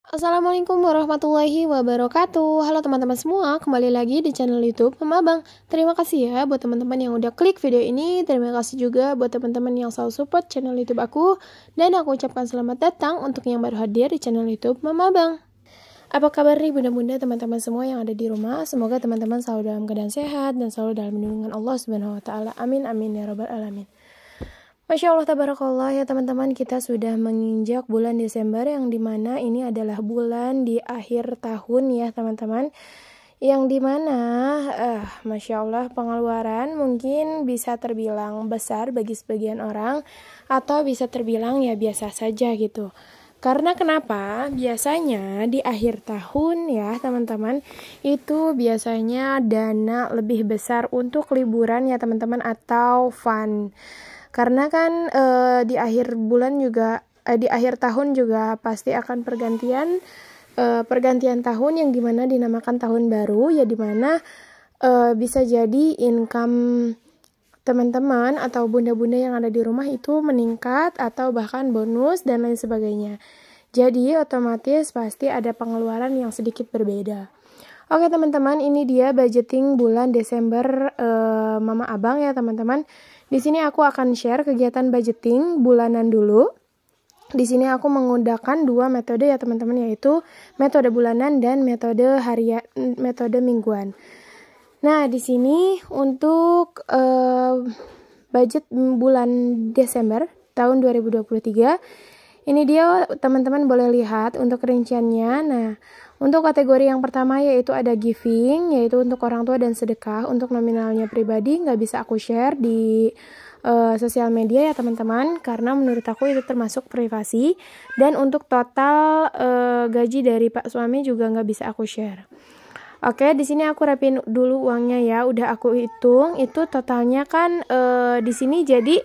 Assalamualaikum warahmatullahi wabarakatuh. Halo teman-teman semua, kembali lagi di channel YouTube Mama Abang. Terima kasih ya buat teman-teman yang udah klik video ini. Terima kasih juga buat teman-teman yang selalu support channel YouTube aku. Dan aku ucapkan selamat datang untuk yang baru hadir di channel YouTube Mama Abang. Apa kabar nih bunda-bunda teman-teman semua yang ada di rumah? Semoga teman-teman selalu dalam keadaan sehat dan selalu dalam lindungan Allah Subhanahu wa taala. Amin amin ya rabbal alamin. Masya Allah tabarakallah ya teman-teman, kita sudah menginjak bulan Desember yang dimana ini adalah bulan di akhir tahun ya teman-teman, yang dimana Masya Allah pengeluaran mungkin bisa terbilang besar bagi sebagian orang atau bisa terbilang ya biasa saja gitu. Karena kenapa? Biasanya di akhir tahun ya teman-teman, itu biasanya dana lebih besar untuk liburan ya teman-teman atau fun. Karena kan di akhir bulan juga di akhir tahun juga pasti akan pergantian tahun yang dimana dinamakan tahun baru ya, dimana bisa jadi income teman-teman atau bunda-bunda yang ada di rumah itu meningkat atau bahkan bonus dan lain sebagainya. Jadi otomatis pasti ada pengeluaran yang sedikit berbeda. Oke teman-teman, ini dia budgeting bulan Desember Mama Abang ya teman-teman. Di sini aku akan share kegiatan budgeting bulanan dulu. Di sini aku menggunakan dua metode ya teman-teman, yaitu metode bulanan dan metode mingguan. Nah, di sini untuk budget bulan Desember tahun 2023, ini dia teman-teman boleh lihat untuk rinciannya. Nah, untuk kategori yang pertama yaitu ada giving, yaitu untuk orang tua dan sedekah. Untuk nominalnya pribadi nggak bisa aku share di sosial media ya teman-teman, karena menurut aku itu termasuk privasi. Dan untuk total gaji dari Pak suami juga nggak bisa aku share. Oke, di sini aku rapin dulu uangnya ya. Udah aku hitung, itu totalnya kan di sini jadi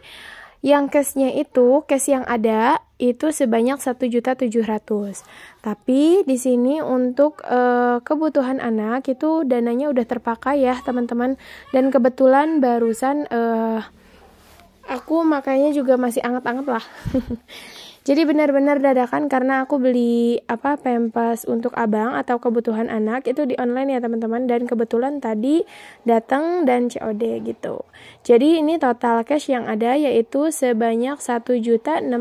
yang cashnya itu, cash yang ada itu sebanyak 1.700.000. Tapi di sini untuk kebutuhan anak itu dananya udah terpakai ya teman-teman. Dan kebetulan barusan aku makanya juga masih anget-anget lah. Jadi benar-benar dadakan karena aku beli pampers untuk abang atau kebutuhan anak itu di online ya teman-teman, dan kebetulan tadi datang dan COD gitu. Jadi ini total cash yang ada yaitu sebanyak 1.650.000.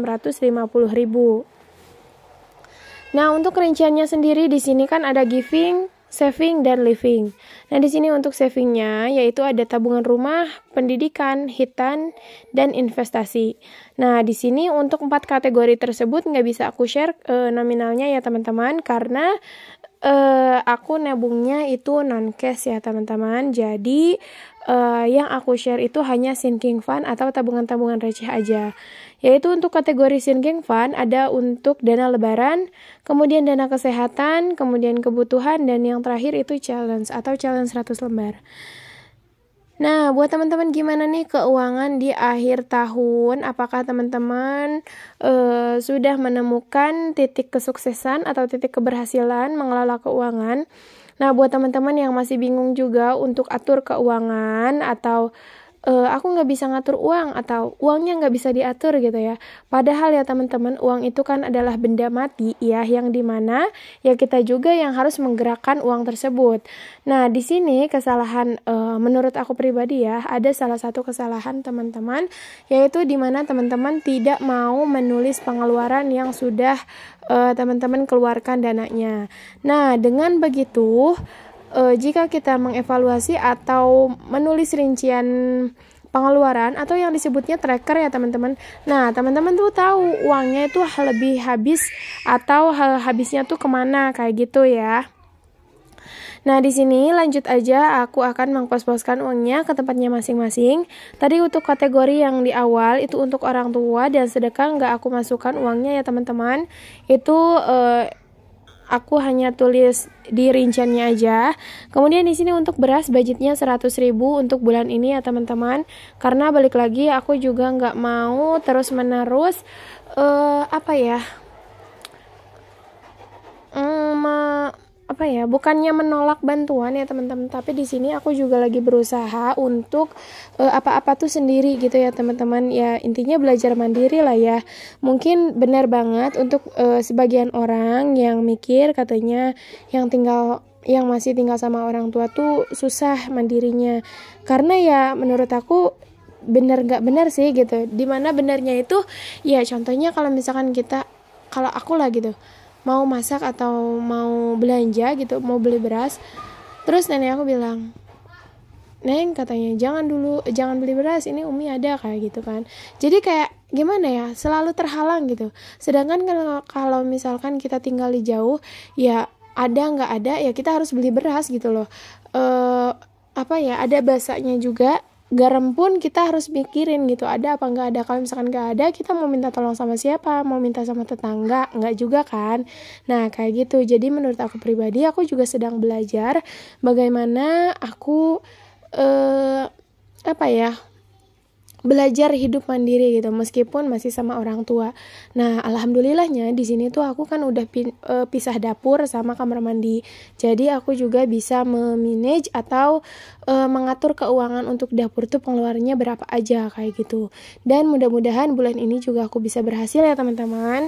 Nah, untuk rinciannya sendiri di sini kan ada giving, saving dan living. Nah, di sini untuk savingnya yaitu ada tabungan rumah, pendidikan, hitan, dan investasi. Nah, di sini untuk 4 kategori tersebut nggak bisa aku share nominalnya ya teman-teman, karena aku nabungnya itu non cash ya teman-teman. Jadi yang aku share itu hanya sinking fund atau tabungan-tabungan receh aja. Yaitu untuk kategori sinking fund ada untuk dana lebaran, kemudian dana kesehatan, kemudian kebutuhan, dan yang terakhir itu challenge atau challenge 100 lembar. Nah, buat teman-teman gimana nih keuangan di akhir tahun? Apakah teman-teman sudah menemukan titik kesuksesan atau titik keberhasilan mengelola keuangan? Nah, buat teman-teman yang masih bingung juga untuk atur keuangan atau aku nggak bisa ngatur uang atau uangnya nggak bisa diatur gitu ya. Padahal ya teman-teman, uang itu kan adalah benda mati ya, yang dimana ya kita juga yang harus menggerakkan uang tersebut. Nah, di sini kesalahan menurut aku pribadi ya, ada salah satu kesalahan teman-teman, yaitu dimana teman-teman tidak mau menulis pengeluaran yang sudah teman-teman keluarkan dananya. Nah, dengan begitu jika kita mengevaluasi atau menulis rincian pengeluaran atau yang disebutnya tracker ya teman-teman. Nah, teman-teman tuh tahu uangnya itu lebih habis atau habisnya tuh kemana kayak gitu ya. Nah, di sini lanjut aja, aku akan mengpos-poskan uangnya ke tempatnya masing-masing. Tadi untuk kategori yang di awal itu untuk orang tua dan sedekah nggak aku masukkan uangnya ya teman-teman. Itu aku hanya tulis di rinciannya aja. Kemudian di sini untuk beras budgetnya 100.000 untuk bulan ini ya teman-teman. Karena balik lagi aku juga nggak mau terus menerus apa ya, bukannya menolak bantuan ya teman-teman, tapi di sini aku juga lagi berusaha untuk apa-apa tuh sendiri gitu ya teman-teman. Ya intinya belajar mandiri lah ya. Mungkin benar banget untuk sebagian orang yang mikir katanya yang masih tinggal sama orang tua tuh susah mandirinya. Karena ya menurut aku bener gak bener sih gitu. Dimana benernya itu ya contohnya kalau misalkan kalau aku lah gitu mau masak atau mau belanja gitu, mau beli beras, terus nenek aku bilang, Neng katanya jangan beli beras, ini Umi ada kayak gitu kan. Jadi kayak gimana ya, selalu terhalang gitu. Sedangkan kalau misalkan kita tinggal di jauh, ya ada nggak ada ya kita harus beli beras gitu loh. Ada basanya juga. Garam pun kita harus mikirin gitu, ada apa nggak ada. Kalau misalkan nggak ada, kita mau minta tolong sama siapa? Mau minta sama tetangga? Nggak juga kan. Nah kayak gitu. Jadi menurut aku pribadi, aku juga sedang belajar bagaimana aku belajar hidup mandiri gitu, meskipun masih sama orang tua. Nah, alhamdulillahnya di sini tuh aku kan udah pisah dapur sama kamar mandi. Jadi aku juga bisa memanage atau mengatur keuangan untuk dapur tuh pengeluarannya berapa aja kayak gitu. Dan mudah-mudahan bulan ini juga aku bisa berhasil ya teman-teman.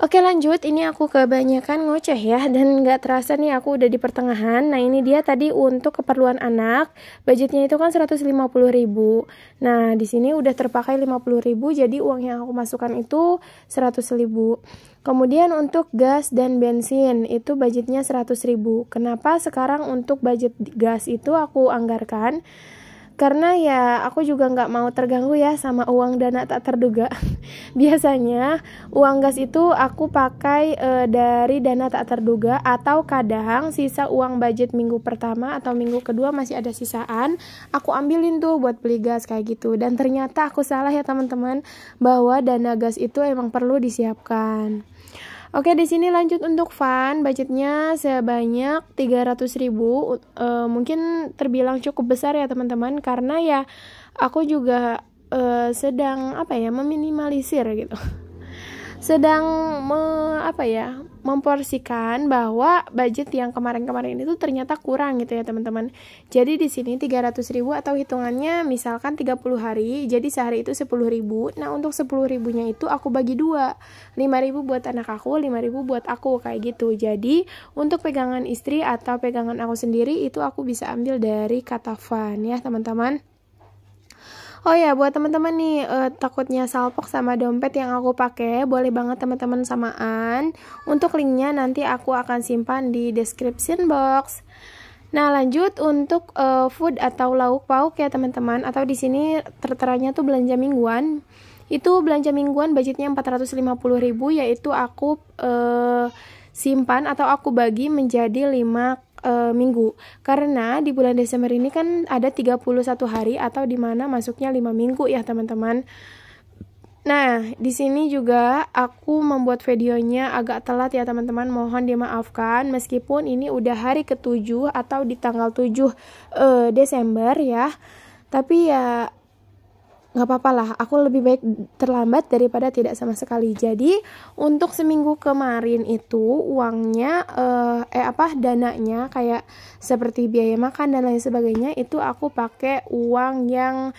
Oke lanjut, ini aku kebanyakan ngoceh ya, dan gak terasa nih aku udah di pertengahan. Nah ini dia tadi untuk keperluan anak, budgetnya itu kan 150.000. Nah di sini udah terpakai 50.000, jadi uang yang aku masukkan itu 100.000. Kemudian untuk gas dan bensin itu budgetnya 100.000. Kenapa sekarang untuk budget gas itu aku anggarkan? Karena ya aku juga nggak mau terganggu ya sama uang dana tak terduga. Biasanya uang gas itu aku pakai dari dana tak terduga, atau kadang sisa uang budget minggu pertama atau minggu kedua masih ada sisaan, aku ambilin tuh buat beli gas kayak gitu. Dan ternyata aku salah ya teman-teman, bahwa dana gas itu emang perlu disiapkan. Oke, di sini lanjut untuk fun, budgetnya sebanyak 300.000. Mungkin terbilang cukup besar ya teman-teman, karena ya aku juga sedang meminimalisir gitu. Sedang memporsikan bahwa budget yang kemarin-kemarin itu ternyata kurang gitu ya teman-teman. Jadi di sini 300.000 atau hitungannya misalkan 30 hari, jadi sehari itu 10.000. Nah untuk 10.000-nya itu aku bagi 2, 5.000 buat anak aku, 5.000 buat aku kayak gitu. Jadi untuk pegangan istri atau pegangan aku sendiri itu aku bisa ambil dari kata fun ya teman-teman. Oh ya, buat teman-teman nih takutnya salpok sama dompet yang aku pakai, boleh banget teman-teman samaan. Untuk linknya nanti aku akan simpan di description box. Nah, lanjut untuk food atau lauk pauk ya teman-teman, atau di sini terteranya tuh belanja mingguan. Itu belanja mingguan budgetnya 450.000, yaitu aku simpan atau aku bagi menjadi 5 minggu, karena di bulan Desember ini kan ada 31 hari atau dimana masuknya 5 minggu ya teman-teman. Nah di sini juga aku membuat videonya agak telat ya teman-teman, mohon dimaafkan meskipun ini udah hari ke-7 atau di tanggal 7 Desember ya, tapi ya nggak apa-apa lah, aku lebih baik terlambat daripada tidak sama sekali. Jadi untuk seminggu kemarin itu uangnya dananya kayak seperti biaya makan dan lain sebagainya itu aku pakai uang yang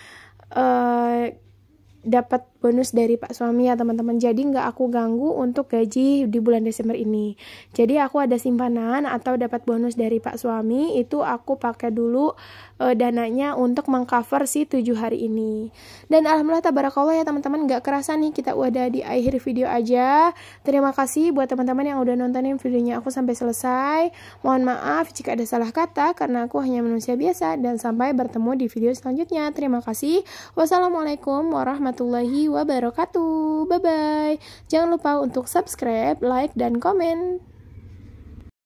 dapat bonus dari Pak Suami ya teman-teman. Jadi nggak aku ganggu untuk gaji di bulan Desember ini. Jadi aku ada simpanan atau dapat bonus dari Pak Suami, itu aku pakai dulu dananya untuk mengcover si 7 hari ini. Dan alhamdulillah tabarakallah ya teman-teman, nggak kerasa nih kita udah di akhir video aja. Terima kasih buat teman-teman yang udah nontonin videonya aku sampai selesai. Mohon maaf jika ada salah kata karena aku hanya manusia biasa, dan sampai bertemu di video selanjutnya. Terima kasih. Wassalamualaikum warahmatullahi wabarakatuh. Bye bye. Jangan lupa untuk subscribe, like, dan komen.